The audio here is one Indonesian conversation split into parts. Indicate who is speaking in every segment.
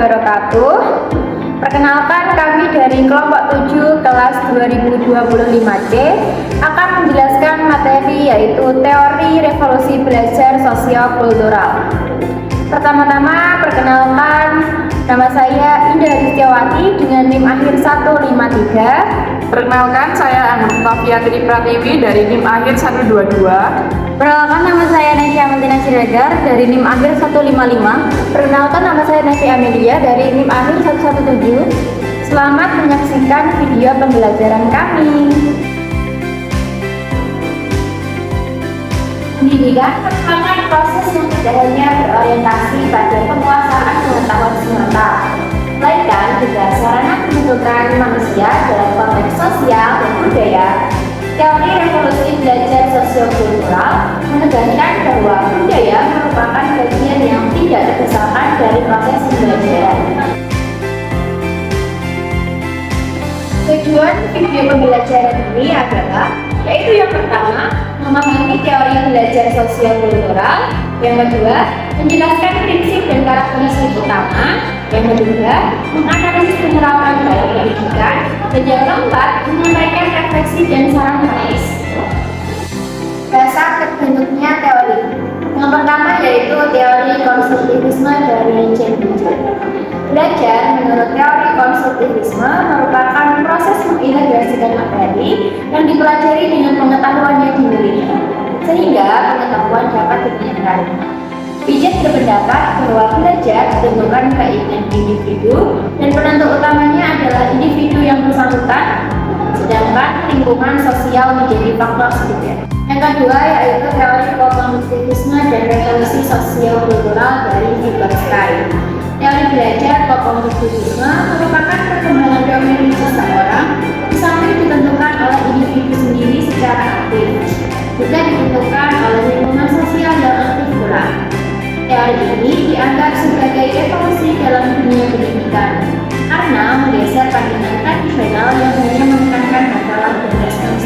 Speaker 1: wabarakatuh. Perkenalkan, kami dari kelompok 7 kelas 2025C akan menjelaskan materi yaitu teori revolusi belajar sosiokultural. Pertama-tama perkenalkan, nama saya Indah Ristiawati dengan NIM akhir 153.
Speaker 2: Perkenalkan, saya Anufia Tri Pratiwi dari NIM akhir 122.
Speaker 1: Perkenalkan, nama saya Nevi Ametina Siregar dari NIM akhir 155. Perkenalkan, nama saya Nevi Amelia dari NIM akhir 117. Selamat menyaksikan video pembelajaran kami. Pendidikan merupakan proses yang tidak hanya berorientasi pada penguasaan pengetahuan semata, melainkan juga sarana pembentukan manusia dalam konteks sosial dan budaya. Teori revolusi belajar sosiokultural menegaskan bahwa budaya merupakan bagian yang tidak terpisahkan dari proses pembelajaran. Tujuan video pembelajaran ini adalah yaitu yang pertama, memahami teori belajar sosiokultural, yang kedua, menjelaskan prinsip dan karakteristik utama, yang ketiga, menganalisis penerapan dalam pendidikan, dan yang keempat, menyampaikan refleksi dan saran praktis. Dasar terbentuknya teori. Yang pertama yaitu teori konstruktivisme dari James Butler. Belajar menurut teori konstruktivisme merupakan proses mengintegrasikan materi yang dipelajari dengan pengetahuan yang dimiliki, sehingga pengetahuan dapat digunakan. Piaget berpendapat bahwa belajar ditentukan keinginan individu dan penentu utamanya adalah individu yang bersangkutan, sedangkan lingkungan sosial menjadi faktor sekitar. Yang kedua yaitu teori kognitivisme dan revolusi sosiokultural dari Vygotsky. Teori belajar kognitivisme merupakan perkembangan domain seseorang di samping ditentukan oleh individu sendiri secara aktif, juga ditentukan oleh lingkungan sosial yang aktif pula. Teori ini dianggap sebagai evolusi dalam dunia pendidikan karena menggeser pandangan tradisional yang hanya menekankan masalah dan respons.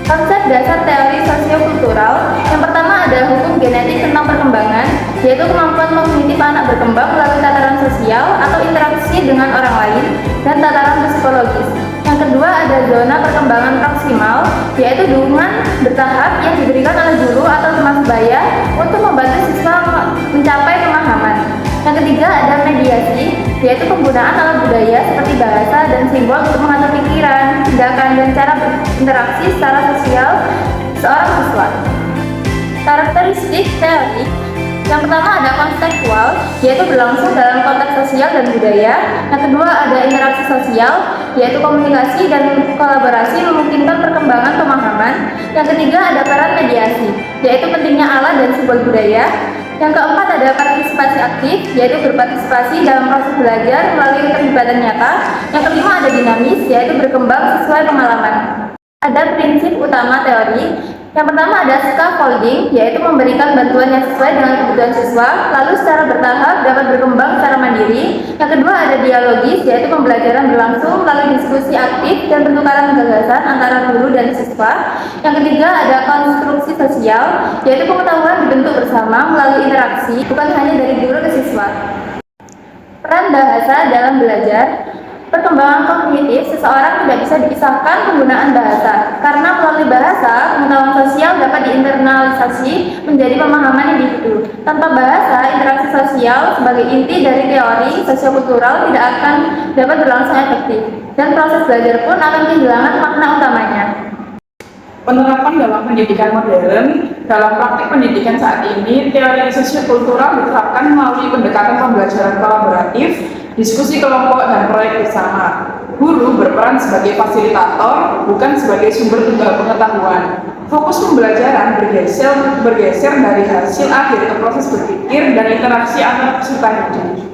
Speaker 1: Konsep dasar teori sosiokultural yang pertama adalah hukum genetik tentang perkembangan, yaitu kemampuan kognitif anak berkembang melalui tataran sosial atau interaksi dengan orang lain dan tataran psikologis. Yang kedua ada zona perkembangan proksimal, yaitu dukungan bertahap yang diberikan oleh guru atau teman sebaya untuk membantu siswa mencapai pemahaman. Yang ketiga ada mediasi, yaitu penggunaan alat budaya seperti bahasa dan simbol untuk mengatur pikiran, tindakan, dan cara berinteraksi secara sosial seorang siswa. Karakteristik teori yang pertama ada kontekstual, yaitu berlangsung dalam konteks sosial dan budaya. Yang kedua ada interaksi sosial, yaitu komunikasi dan kolaborasi memungkinkan perkembangan pemahaman. Yang ketiga ada peran mediasi, yaitu pentingnya alat dan simbol budaya. Yang keempat ada partisipasi aktif, yaitu berpartisipasi dalam proses belajar melalui keterlibatan nyata. Yang kelima ada dinamis, yaitu berkembang sesuai pengalaman. Ada prinsip utama teori. Yang pertama ada scaffolding, yaitu memberikan bantuan yang sesuai dengan kebutuhan siswa, lalu secara bertahap dapat berkembang secara mandiri. Yang kedua ada dialogis, yaitu pembelajaran berlangsung melalui diskusi aktif dan pertukaran gagasan antara guru dan siswa. Yang ketiga ada konstruksi sosial, yaitu pengetahuan dibentuk bersama melalui interaksi, bukan hanya dari guru ke siswa. Peran bahasa dalam belajar. Perkembangan kognitif seseorang tidak bisa dipisahkan penggunaan bahasa, karena melalui bahasa, pengetahuan sosial dapat diinternalisasi menjadi pemahaman individu. Tanpa bahasa, interaksi sosial sebagai inti dari teori sosiokultural tidak akan dapat berlangsung efektif, dan proses belajar pun akan kehilangan makna utamanya.
Speaker 2: Penerapan dalam pendidikan modern, dalam praktik pendidikan saat ini, teori sosiokultural diterapkan melalui pendekatan pembelajaran kolaboratif, diskusi kelompok, dan proyek bersama. Guru berperan sebagai fasilitator, bukan sebagai sumber tunggal pengetahuan. Fokus pembelajaran bergeser dari hasil akhir ke proses berpikir dan interaksi antar peserta didik.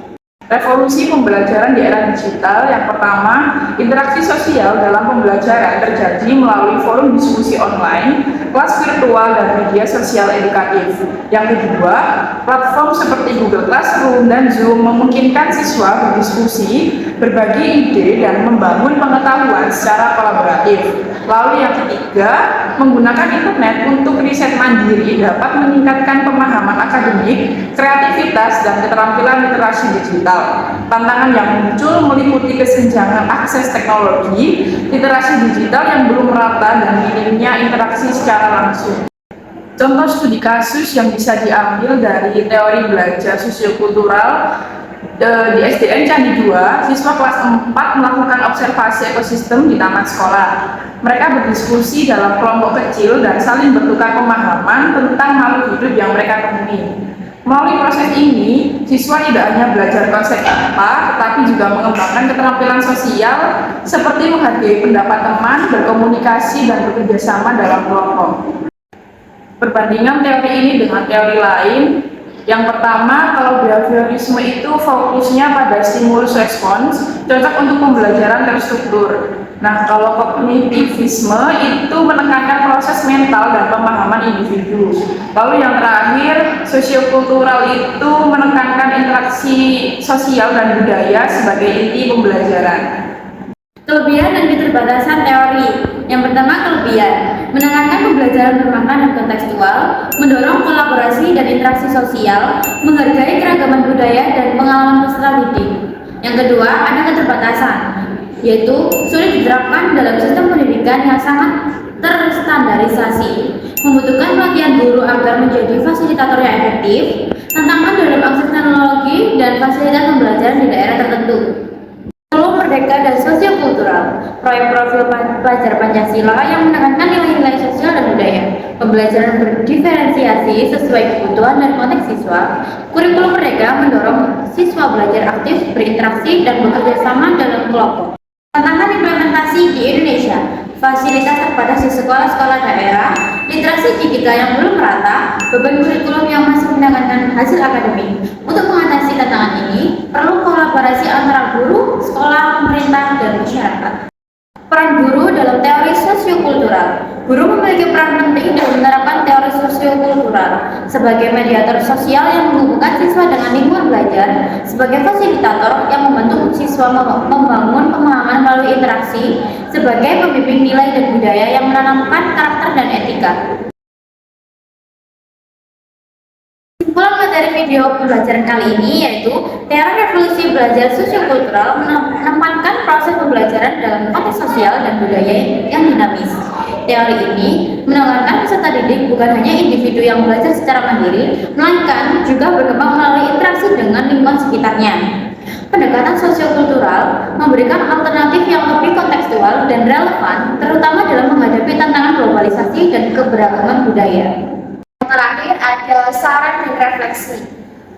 Speaker 2: Revolusi pembelajaran di era digital. Yang pertama, interaksi sosial dalam pembelajaran terjadi melalui forum diskusi online, kelas virtual, dan media sosial edukatif. Yang kedua, platform seperti Google Classroom dan Zoom memungkinkan siswa berdiskusi, berbagi ide, dan membangun pengetahuan secara kolaboratif. Lalu yang ketiga, menggunakan internet untuk riset mandiri dapat meningkatkan pemahaman akademik, kreativitas, dan keterampilan literasi digital. Tantangan yang muncul meliputi kesenjangan akses teknologi, literasi digital yang belum merata, dan minimnya interaksi secara langsung. Contoh studi kasus yang bisa diambil dari teori belajar sosiokultural di SDN Candi 2, siswa kelas 4 melakukan observasi ekosistem di taman sekolah. Mereka berdiskusi dalam kelompok kecil dan saling bertukar pemahaman tentang makhluk hidup yang mereka temui. Melalui proses ini, siswa tidak hanya belajar konsep apa, tetapi juga mengembangkan keterampilan sosial seperti menghargai pendapat teman, berkomunikasi, dan bekerja sama dalam kelompok. Perbandingan teori ini dengan teori lain, yang pertama, kalau behaviorisme itu fokusnya pada stimulus respons, cocok untuk pembelajaran terstruktur. Nah, kalau kognitivisme itu menekankan proses mental dan pemahaman individu. Lalu yang terakhir, sosiokultural itu menekankan interaksi sosial dan budaya sebagai inti pembelajaran.
Speaker 1: Kelebihan dan keterbatasan teori. Yang pertama, kelebihan menekankan pembelajaran bermakna dan kontekstual, mendorong kolaborasi dan interaksi sosial, menghargai keragaman budaya dan pengalaman peserta didik. Yang kedua, ada keterbatasan, yaitu sulit diterapkan dalam sistem pendidikan yang sangat terstandarisasi, membutuhkan pelatihan guru agar menjadi fasilitator yang efektif, tantangan dalam akses teknologi dan fasilitas pembelajaran di daerah tertentu. Peluang merdeka dan sosiokultural, proyek profil pelajar Pancasila yang menekankan nilai-nilai sosial dan budaya, pembelajaran berdiferensiasi sesuai kebutuhan dan konteks siswa. Kurikulum merdeka mendorong siswa belajar aktif, berinteraksi, dan bekerja sama dalam kelompok. Tantangan implementasi di Indonesia, fasilitas terbatas di sekolah-sekolah daerah, literasi digital yang belum merata, beban kurikulum yang masih menekankan hasil akademik. Untuk mengatasi tantangan ini, perlu kolaborasi antara guru, sekolah, pemerintah, dan masyarakat. Peran guru dalam teori sosiokultural. Guru memiliki peran penting dalam menerapkan teori sosiokultural sebagai mediator sosial yang menghubungkan siswa dengan lingkungan belajar, sebagai fasilitator yang membantu siswa membangun pemahaman melalui interaksi, sebagai pembimbing nilai dan budaya yang menanamkan karakter dan etika. Kesimpulan materi video pembelajaran kali ini yaitu teori revolusi belajar sosiokultural menempatkan proses pembelajaran dalam konteks sosial dan budaya yang dinamis. Teori ini menekankan peserta didik bukan hanya individu yang belajar secara mandiri, melainkan juga berkembang melalui interaksi dengan lingkungan sekitarnya. Pendekatan sosiokultural memberikan alternatif yang lebih kontekstual dan relevan, terutama dalam menghadapi tantangan globalisasi dan keberagaman budaya. Terakhir ada saran dan refleksi.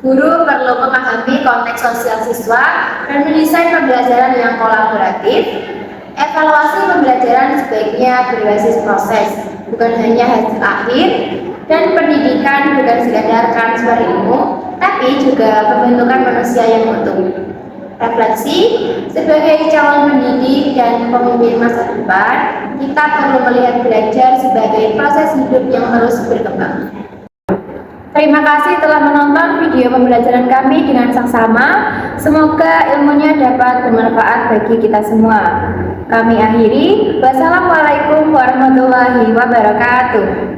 Speaker 1: Guru perlu memahami konteks sosial siswa dan mendesain pembelajaran yang kolaboratif. Evaluasi pembelajaran sebaiknya berbasis proses, bukan hanya hasil akhir, dan pendidikan bukan sekadar transfer ilmu, tapi juga pembentukan manusia yang utuh. Refleksi, sebagai calon pendidik dan pemimpin masa depan, kita perlu melihat belajar sebagai proses hidup yang terus berkembang. Terima kasih telah menonton video pembelajaran kami dengan saksama. Semoga ilmunya dapat bermanfaat bagi kita semua. Kami akhiri. Wassalamualaikum warahmatullahi wabarakatuh.